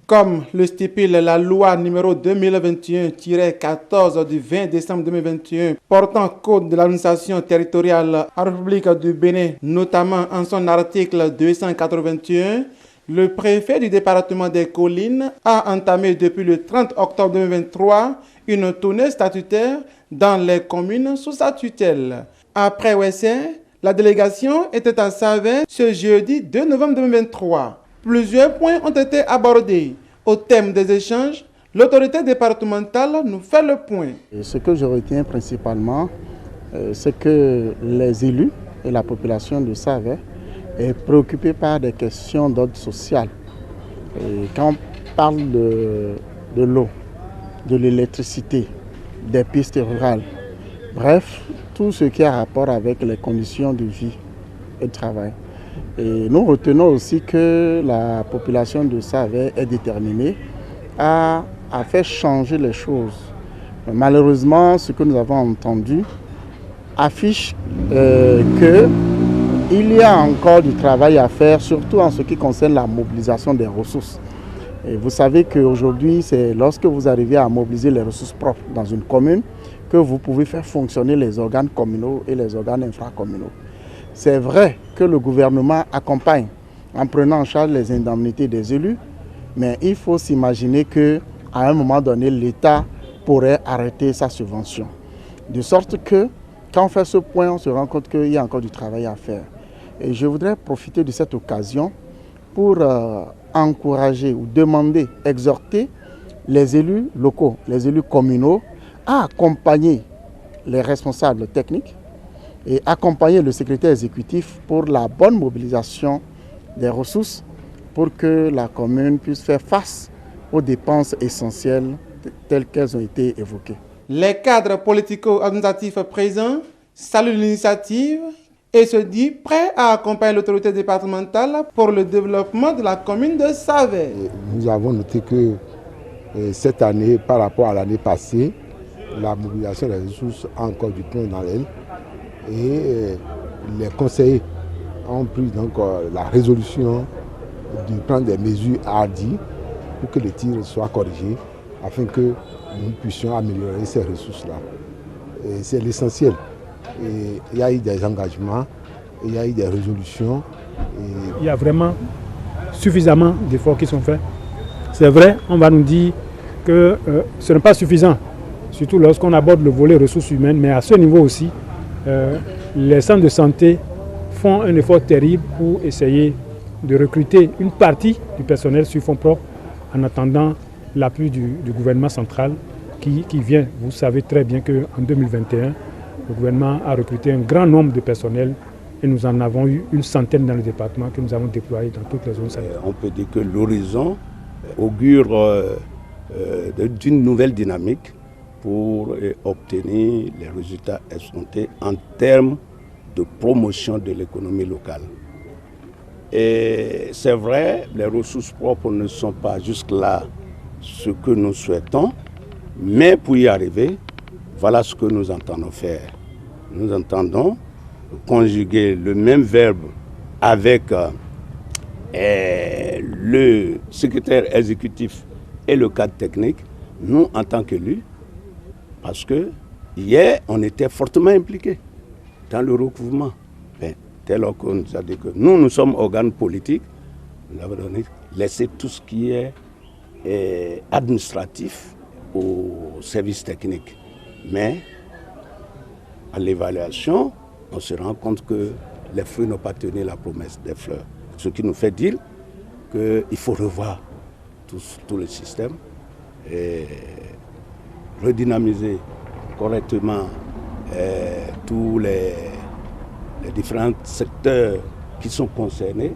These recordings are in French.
Comme le stipule la loi numéro 2021-14 du 20 décembre 2021 portant code de l'administration territoriale en République du Bénin, notamment en son article 281, le préfet du département des Collines a entamé depuis le 30 octobre 2023 une tournée statutaire dans les communes sous sa tutelle. Après Ouessé, la délégation était à Savin ce jeudi 2 novembre 2023. Plusieurs points ont été abordés. Au thème des échanges, l'autorité départementale nous fait le point. Et ce que je retiens principalement, c'est que les élus et la population de Savin est préoccupée par des questions d'ordre social. Et quand on parle de l'eau, de l'électricité, des pistes rurales, bref, tout ce qui a rapport avec les conditions de vie et de travail. Et nous retenons aussi que la population de Savin est déterminée à faire changer les choses. Mais malheureusement, ce que nous avons entendu affiche qu'il y a encore du travail à faire, surtout en ce qui concerne la mobilisation des ressources. Et vous savez qu'aujourd'hui, c'est lorsque vous arrivez à mobiliser les ressources propres dans une commune que vous pouvez faire fonctionner les organes communaux et les organes infracommunaux. C'est vrai que le gouvernement accompagne en prenant en charge les indemnités des élus, mais il faut s'imaginer qu'à un moment donné, l'État pourrait arrêter sa subvention. De sorte que, quand on fait ce point, on se rend compte qu'il y a encore du travail à faire. Et je voudrais profiter de cette occasion pour encourager ou demander, exhorter les élus locaux, les élus communaux à accompagner les responsables techniques et accompagner le secrétaire exécutif pour la bonne mobilisation des ressources pour que la commune puisse faire face aux dépenses essentielles telles qu'elles ont été évoquées. Les cadres politico-administratifs présents saluent l'initiative et se disent prêts à accompagner l'autorité départementale pour le développement de la commune de Savin. Nous avons noté que cette année, par rapport à l'année passée, la mobilisation des ressources a encore du plomb dans l'aile. Et les conseillers ont pris donc la résolution de prendre des mesures hardies pour que les tirs soient corrigés afin que nous puissions améliorer ces ressources-là. C'est l'essentiel. Il y a eu des engagements, il y a eu des résolutions. Il y a vraiment suffisamment d'efforts qui sont faits. C'est vrai, on va nous dire que ce n'est pas suffisant, surtout lorsqu'on aborde le volet ressources humaines, mais à ce niveau aussi, les centres de santé font un effort terrible pour essayer de recruter une partie du personnel sur fonds propres en attendant l'appui du gouvernement central qui vient. Vous savez très bien qu'en 2021, le gouvernement a recruté un grand nombre de personnels et nous en avons eu une centaine dans le département que nous avons déployé dans toutes les zones sanitaires. On peut dire que l'horizon augure d'une nouvelle dynamique pour obtenir les résultats escomptés en termes de promotion de l'économie locale. Et c'est vrai, les ressources propres ne sont pas jusque-là ce que nous souhaitons, mais pour y arriver, voilà ce que nous entendons faire. Nous entendons conjuguer le même verbe avec le secrétaire exécutif et le cadre technique, nous en tant qu'élus, parce que hier, on était fortement impliqués dans le recouvrement. Dès lors qu'on nous a dit que nous sommes organes politiques, nous avons donné, laissé tout ce qui est administratif au service technique. Mais à l'évaluation, on se rend compte que les fruits n'ont pas tenu la promesse des fleurs. Ce qui nous fait dire qu'il faut revoir tout le système et redynamiser correctement tous les différents secteurs qui sont concernés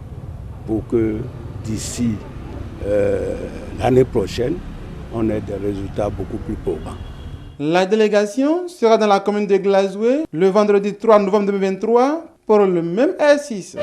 pour que d'ici l'année prochaine, on ait des résultats beaucoup plus probants. La délégation sera dans la commune de Glazoué le vendredi 3 novembre 2023 pour le même exercice.